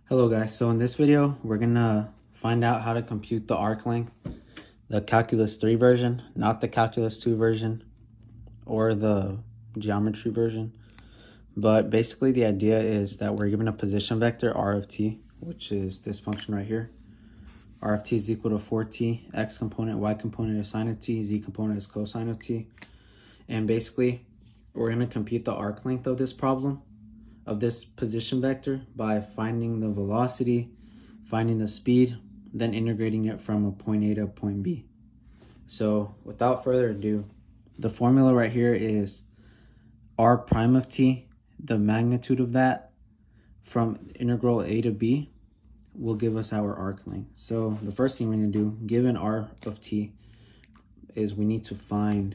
Hello guys, so in this video we're gonna find out how to compute the arc length, the calculus 3 version, not the calculus 2 version or the geometry version. But basically the idea is that we're given a position vector r of t, which is this function right here. R of t is equal to 4t, x component, y component is sine of t, z component is cosine of t. And basically we're gonna compute the arc length of this problem, of this position vector, by finding the velocity, finding the speed, then integrating it from a point A to a point B. So without further ado, the formula right here is r prime of t, the magnitude of that from integral A to B will give us our arc length. So the first thing we're going to do, given r of t, is we need to find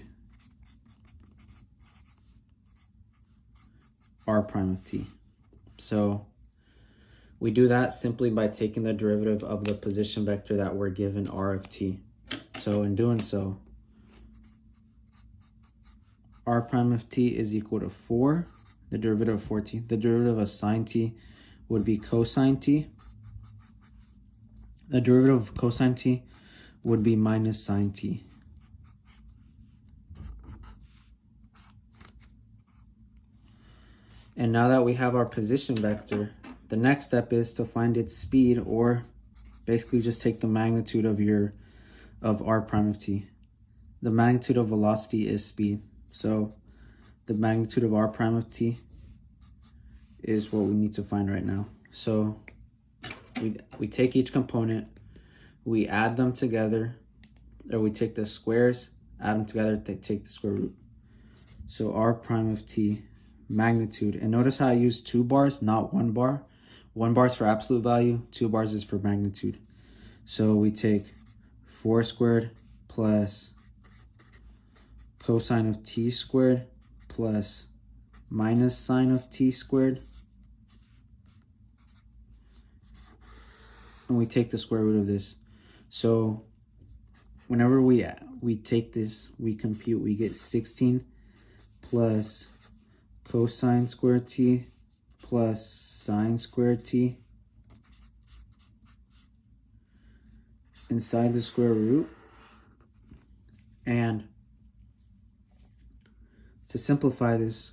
r prime of t. So we do that simply by taking the derivative of the position vector that we're given r of t. So in doing so, r prime of t is equal to 4, the derivative of 4t. The derivative of sine t would be cosine t. The derivative of cosine t would be minus sine t. And now that we have our position vector, the next step is to find its speed, or basically just take the magnitude of r prime of t. The magnitude of velocity is speed. So the magnitude of r prime of t is what we need to find right now. So we take each component, we add them together, or we take the squares, add them together, take the square root. So r prime of t magnitude, and notice how I use 2 bars, not 1 bar. 1 bar is for absolute value, 2 bars is for magnitude. So we take 4 squared plus cosine of t squared plus minus sine of t squared, and we take the square root of this. So whenever we take this, we compute, we get 16 plus cosine squared t plus sine squared t inside the square root. And to simplify this,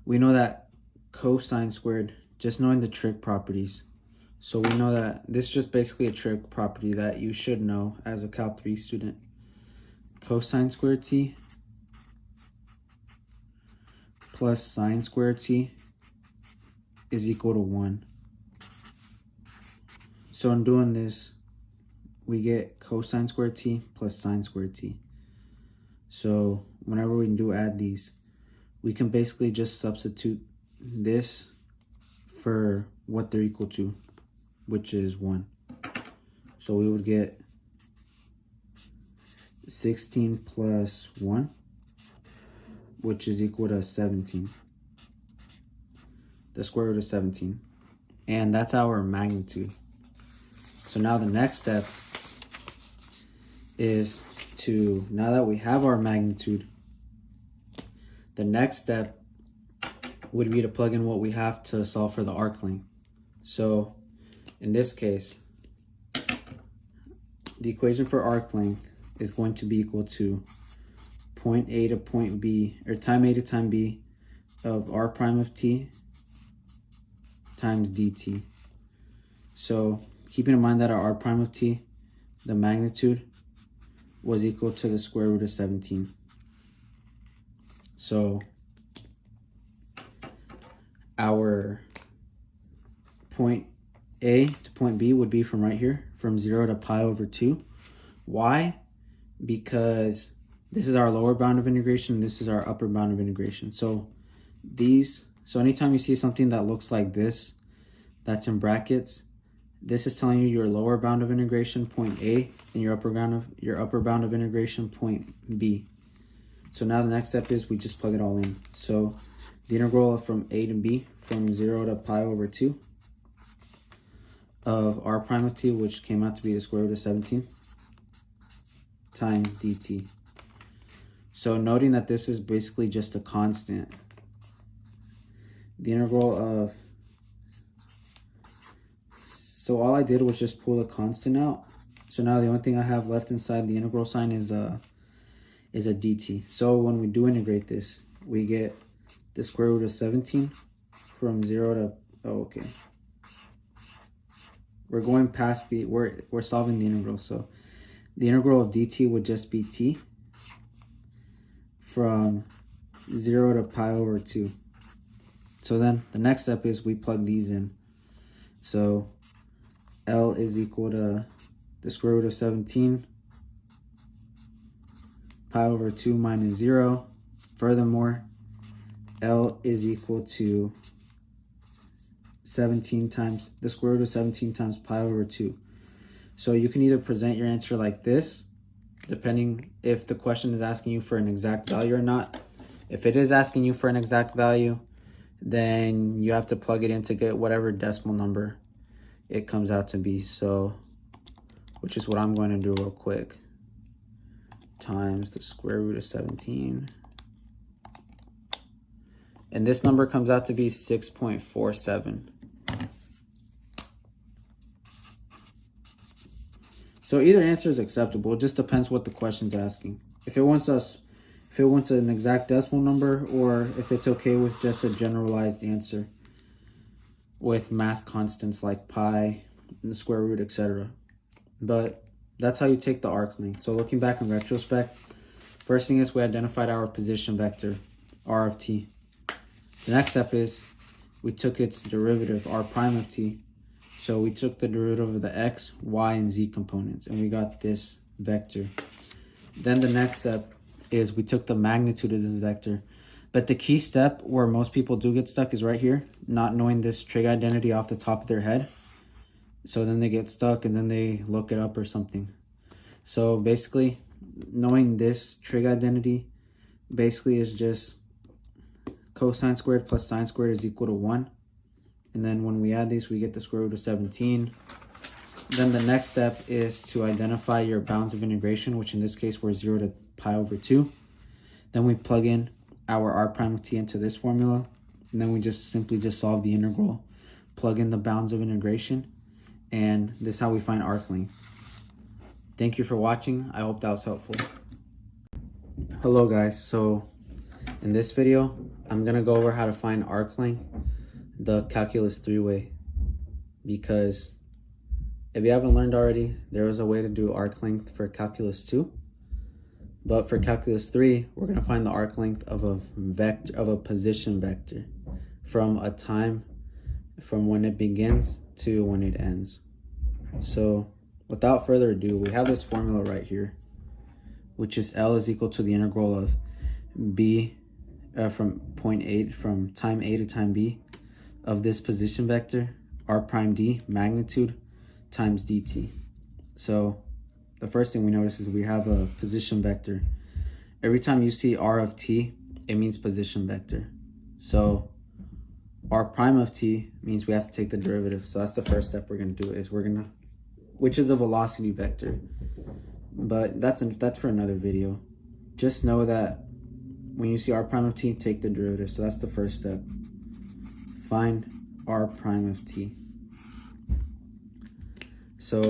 we know that cosine squared, just knowing the trig properties, so we know that this is just basically a trig property that you should know as a Cal 3 student. Cosine squared t plus sine squared t is equal to 1. So in doing this, we get cosine squared t plus sine squared t. So whenever we do add these, we can basically just substitute this for what they're equal to, which is 1. So we would get 16 plus 1, which is equal to 17. The square root of 17. And that's our magnitude. So now the next step is to, now that we have our magnitude, the next step would be to plug in what we have to solve for the arc length. So in this case, the equation for arc length is going to be equal to point A to point B, or time A to time B, of r prime of t times dt. So keeping in mind that our r prime of t, the magnitude, was equal to the square root of 17. So our point A to point B would be from right here, from 0 to pi over 2. Why? Because this is our lower bound of integration, and this is our upper bound of integration. So anytime you see something that looks like this, that's in brackets, this is telling you your lower bound of integration, point A, and your upper bound of integration, point B. So now the next step is we just plug it all in. So the integral from A to B, from 0 to pi over 2 of r prime of t, which came out to be the square root of 17, times dt. So noting that this is basically just a constant, the integral of So all I did was just pull a constant out. So now the only thing I have left inside the integral sign is a dt. So when we do integrate this, we get the square root of 17 from 0 to, oh, okay. We're going past the, we're solving the integral. So the integral of dt would just be t from 0 to pi over 2. So then the next step is we plug these in. So L is equal to the square root of 17 pi over 2 minus 0. Furthermore, L is equal to 17 times the square root of 17 times pi over 2. So you can either present your answer like this, depending if the question is asking you for an exact value or not. If it is asking you for an exact value, then you have to plug it in to get whatever decimal number it comes out to be. So, which is what I'm going to do real quick, times the square root of 17. And this number comes out to be 6.47. So either answer is acceptable. It just depends what the question's asking. If it wants an exact decimal number, or if it's okay with just a generalized answer with math constants like pi and the square root, etc. But that's how you take the arc length. So looking back in retrospect, first thing is we identified our position vector, r of t. The next step is we took its derivative, r prime of t. So we took the derivative of the x, y, and z components, and we got this vector. Then the next step is we took the magnitude of this vector. But the key step where most people do get stuck is right here, not knowing this trig identity off the top of their head. So then they get stuck and then they look it up or something. So basically, knowing this trig identity basically is just cosine squared plus sine squared is equal to 1. And then when we add these, we get the square root of 17. Then the next step is to identify your bounds of integration, which in this case were 0 to pi over 2. Then we plug in our r prime of t into this formula. And then we just simply solve the integral, plug in the bounds of integration, and this is how we find arc length. Thank you for watching. I hope that was helpful. Hello guys, so in this video, I'm gonna go over how to find arc length the calculus 3-way, because if you haven't learned already, there was a way to do arc length for calculus 2, but for calculus 3, we're going to find the arc length of a vector, of a position vector, from a time from when it begins to when it ends. So without further ado, we have this formula right here, which is L is equal to the integral of b from point A, from time A to time B, of this position vector, r prime d, magnitude, times dt. So the first thing we notice is we have a position vector. Every time you see r of t, it means position vector. So r prime of t means we have to take the derivative. So that's the first step we're going to do, is which is a velocity vector. But that's for another video. Just know that when you see r prime of t, take the derivative. So that's the first step. Find r prime of t. So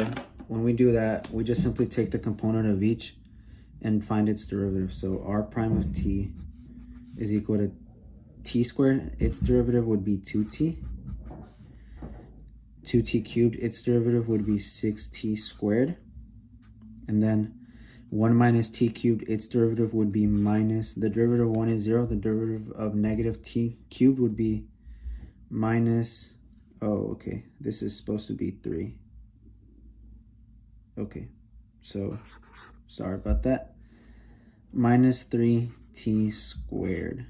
when we do that, we just simply take the component of each and find its derivative. So r prime of t is equal to t squared. Its derivative would be 2t. 2t cubed, its derivative would be 6t squared. And then 1 minus t cubed, its derivative would be minus, the derivative of 1 is 0. The derivative of negative t cubed would be minus, oh, okay, this is supposed to be 3. Okay, so sorry about that. Minus 3t squared.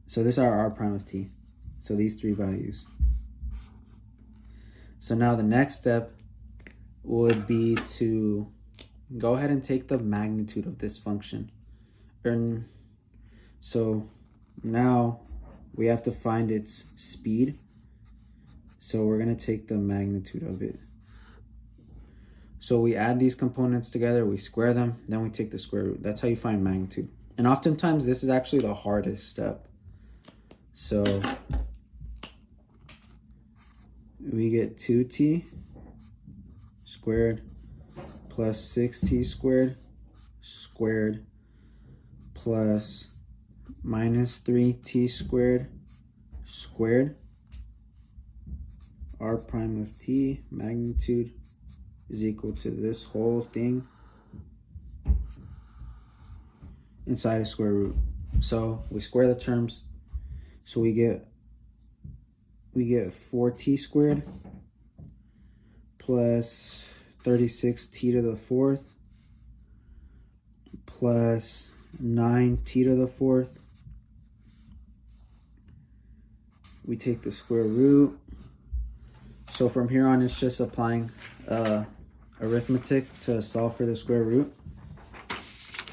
So this is our r prime of t. So these three values. So now the next step would be to go ahead and take the magnitude of this function. So now we have to find its speed. So we're going to take the magnitude of it. So we add these components together, we square them, then we take the square root. That's how you find magnitude. And oftentimes this is actually the hardest step. So we get 2t squared plus 6t squared squared plus minus 3t squared squared. R prime of t magnitude is equal to this whole thing inside a square root. So we square the terms. So we get 4t squared plus 36t to the fourth plus 9t to the fourth. We take the square root. So from here on, it's just applying arithmetic to solve for the square root.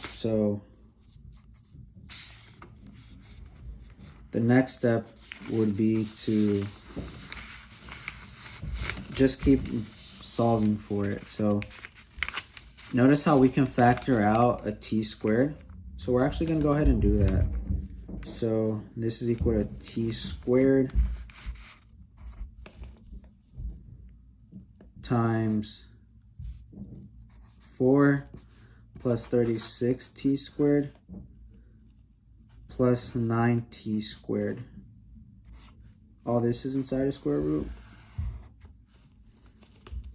So the next step would be to just keep solving for it. So notice how we can factor out a t squared. So we're actually going to go ahead and do that. So this is equal to t squared times 4 plus 36t squared plus 9t squared. All this is inside a square root.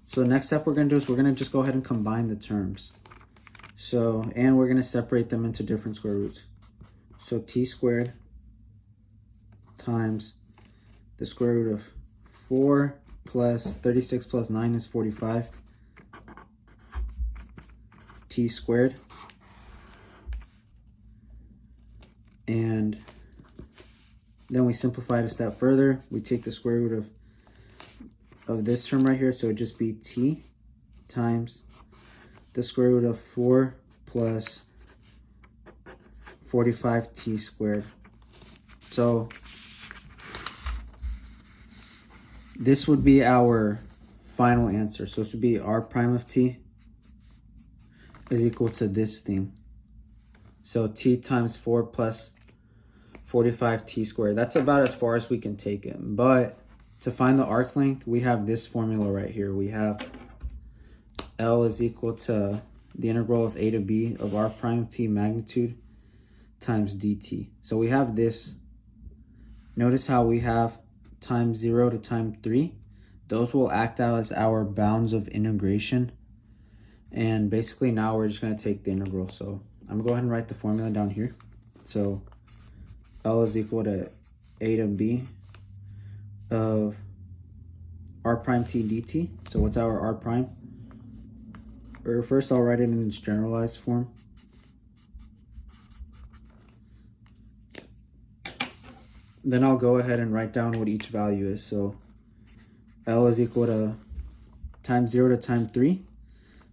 So the next step we're going to do is we're going to just go ahead and combine the terms. So, and we're going to separate them into different square roots. So t squared times the square root of 4 plus 36 plus 9 is 45. T squared. And then we simplify it a step further. We take the square root of this term right here. So it'd just be t times the square root of 4 plus 45t squared. So this would be our final answer. So this would be r prime of t is equal to this thing. So t times 4 plus 45t squared. That's about as far as we can take it. But to find the arc length, we have this formula right here. We have L is equal to the integral of a to b of r prime t magnitude times dt. So we have this. Notice how we have times 0 to times 3. Those will act out as our bounds of integration. And basically now we're just going to take the integral. So I'm going to go ahead and write the formula down here. So L is equal to a to b of r prime t dt. So what's our r prime? Or first I'll write it in its generalized form. Then I'll go ahead and write down what each value is. So L is equal to times 0 to times 3.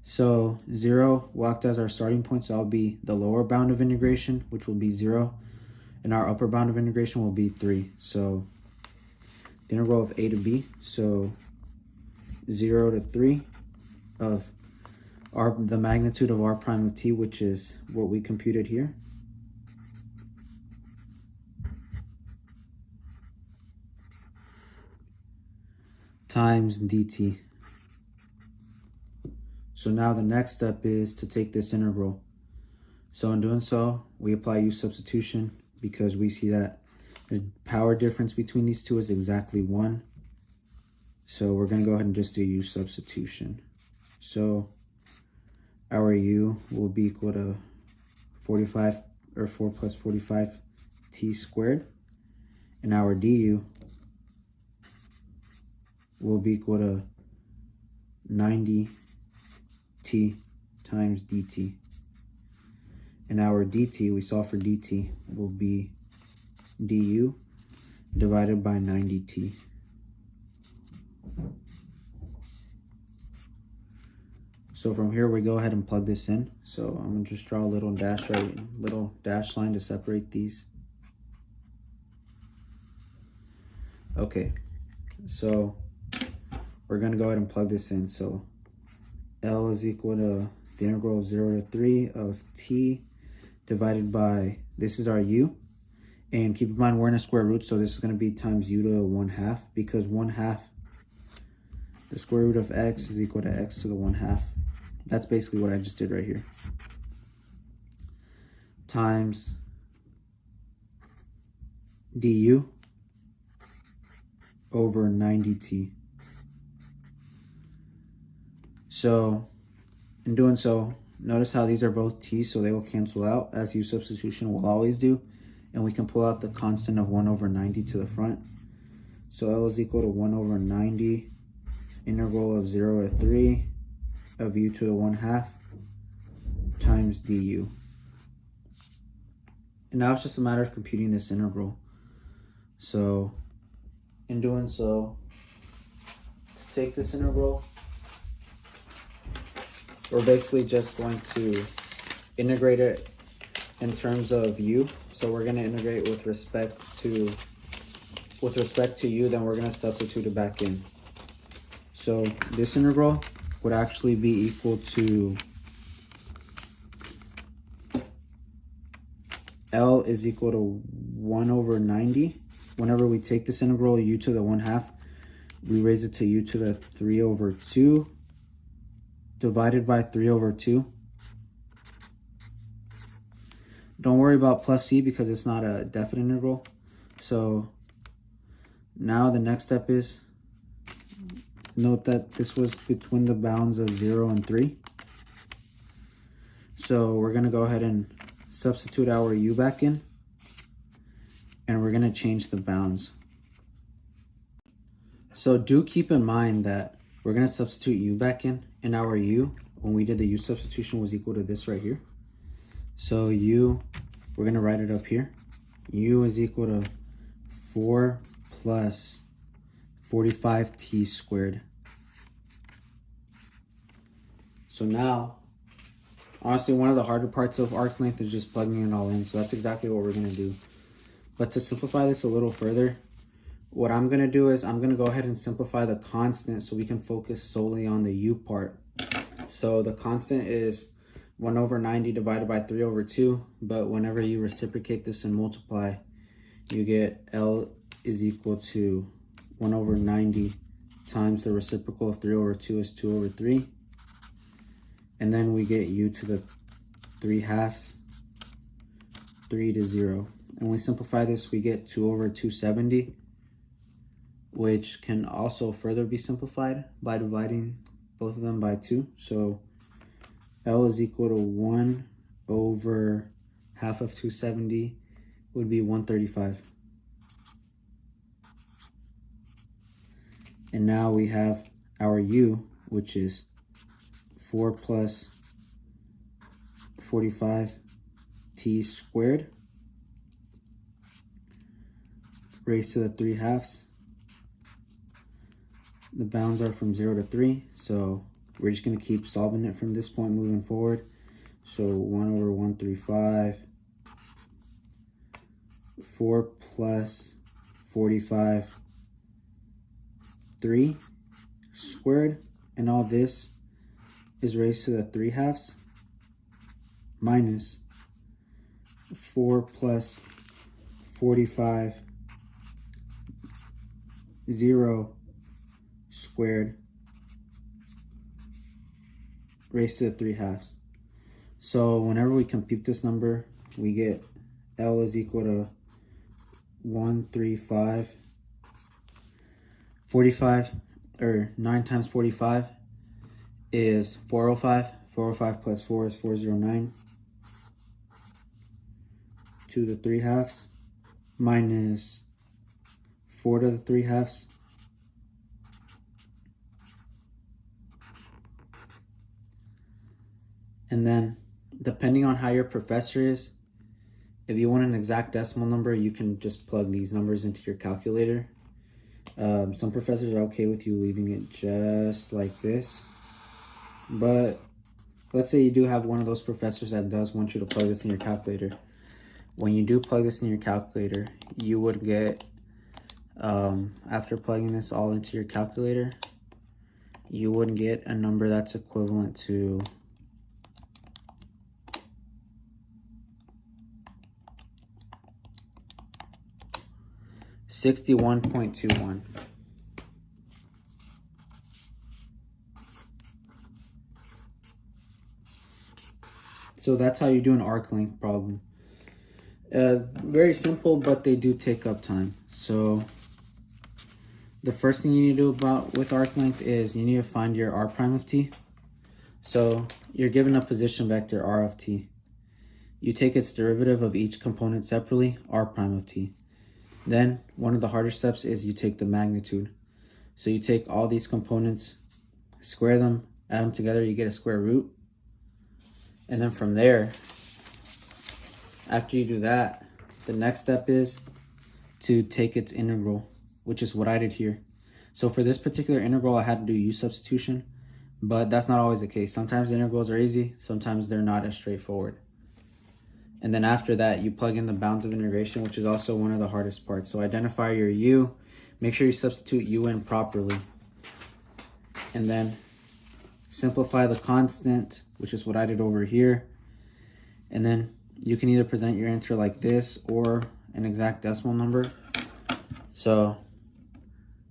So 0 will act as our starting point. So that'll be the lower bound of integration, which will be 0. And our upper bound of integration will be 3. So the integral of a to b. So 0 to 3 of the magnitude of r prime of t, which is what we computed here. Times dt. So now the next step is to take this integral. So in doing so, we apply use substitution because we see that the power difference between these two is exactly 1. So we're going to go ahead and just do use substitution. So our u will be equal to 45 or 4 plus 45 t squared. And our du will be equal to 90 t times dt. And our dt, we solve for dt, will be du divided by 90t. So from here we go ahead and plug this in. So I'm gonna just draw a little dash line to separate these. Okay, so we're gonna go ahead and plug this in. So L is equal to the integral of 0 to 3 of t divided by, this is our u. And keep in mind we're in a square root, so this is gonna be times u to 1/2, because 1/2 the square root of x is equal to x to the 1/2. That's basically what I just did right here. Times du over 90t. So in doing so, notice how these are both t, so they will cancel out, as u substitution will always do. And we can pull out the constant of 1 over 90 to the front. So L is equal to 1 over 90 integral of 0 to 3 of u to the 1/2 times du. And now it's just a matter of computing this integral. So in doing so, to take this integral, we're basically just going to integrate it in terms of u. So we're going to integrate with respect to u, then we're going to substitute it back in. So this integral would actually be equal to L is equal to 1 over 90. Whenever we take this integral u to the 1/2, we raise it to u to the 3 over 2 divided by 3 over 2. Don't worry about plus c because it's not a definite integral. So now the next step is, note that this was between the bounds of 0 and 3. So we're going to go ahead and substitute our u back in, and we're going to change the bounds. So do keep in mind that we're going to substitute u back in, and our u, when we did the u substitution, was equal to this right here. So u, we're going to write it up here. U is equal to 4 plus 45t squared. So now, honestly, one of the harder parts of arc length is just plugging it all in. So that's exactly what we're going to do. But to simplify this a little further, what I'm going to do is I'm going to go ahead and simplify the constant so we can focus solely on the u part. So the constant is 1 over 90 divided by 3 over 2. But whenever you reciprocate this and multiply, you get L is equal to 1 over 90 times the reciprocal of 3 over 2 is 2 over 3. And then we get u to the 3/2, 3 to 0. And when we simplify this, we get 2 over 270, which can also further be simplified by dividing both of them by 2. So L is equal to 1 over half of 270 would be 135. And now we have our u, which is 4 plus 45t squared raised to the 3/2. The bounds are from 0 to 3, so we're just going to keep solving it from this point moving forward. So 1 over 135, 4 plus 45, 3 squared, and all this is raised to the 3/2 minus 4 plus 45, 0 squared raised to the 3/2. So whenever we compute this number, we get L is equal to 135. 45, or 9 times 45 is 405. 405 plus 4 is 409 to the 3/2 minus 4 to the 3/2. And then, depending on how your professor is, if you want an exact decimal number, you can just plug these numbers into your calculator. Some professors are okay with you leaving it just like this. But let's say you do have one of those professors that does want you to plug this in your calculator. When you do plug this in your calculator, you would get, after plugging this all into your calculator, you would get a number that's equivalent to 61.21. So that's how you do an arc length problem. Very simple, but they do take up time. So the first thing you need to do with arc length is you need to find your r prime of t. So you're given a position vector r of t. You take its derivative of each component separately, r prime of t. Then one of the harder steps is you take the magnitude. So you take all these components, square them, add them together, you get a square root. And then from there, after you do that, the next step is to take its integral, which is what I did here. So for this particular integral, I had to do u substitution, but that's not always the case. Sometimes integrals are easy, sometimes they're not as straightforward. And then after that, you plug in the bounds of integration, which is also one of the hardest parts. So identify your u, make sure you substitute u in properly. And then simplify the constant, which is what I did over here. And then you can either present your answer like this or an exact decimal number. So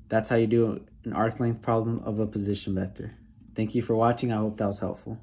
that's how you do an arc length problem of a position vector. Thank you for watching. I hope that was helpful.